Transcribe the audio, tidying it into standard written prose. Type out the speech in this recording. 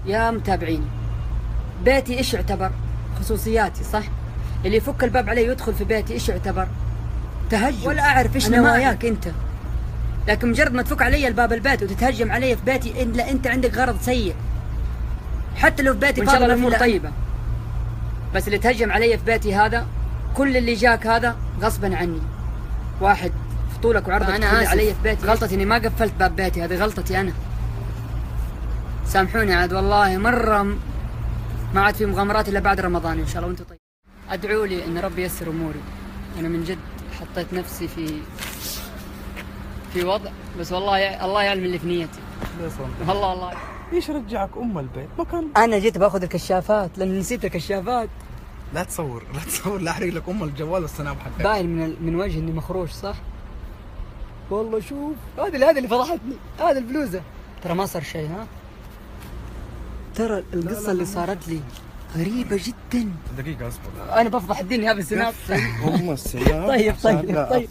يا متابعيني، بيتي ايش يعتبر؟ خصوصياتي صح؟ اللي يفك الباب علي ويدخل في بيتي ايش يعتبر؟ تهجم. ولا اعرف ايش نواياك انت، لكن مجرد ما تفك علي الباب البيت وتتهجم علي في بيتي الا انت عندك غرض سيء. حتى لو في بيتي ان شاء الله الامور طيبه، بس اللي تهجم علي في بيتي هذا، كل اللي جاك هذا غصبا عني. واحد في طولك وعرضك تدخل علي في بيتي. غلطتي اني ما قفلت باب بيتي، هذه غلطتي انا. سامحوني عاد والله، مره ما عاد في مغامرات الا بعد رمضان ان شاء الله وانتم طيب. ادعوا لي ان ربي ييسر اموري. انا من جد حطيت نفسي في وضع، بس والله الله يعلم اللي في نيتي. والله ايش رجعك البيت؟ ما كان انا جيت باخذ الكشافات لان نسيت الكشافات. لا تصور لا احرق لك الجوال والسناب حقك. باين من وجهي اني مخروش صح؟ والله شوف، هذا اللي فضحتني، هذا البلوزه. ترى ما صار شيء ها؟ ترى القصه اللي صارت لي غريبه جدا. دقيقة اصبر، انا بفضح الدنيا بالسناب. السناب. طيب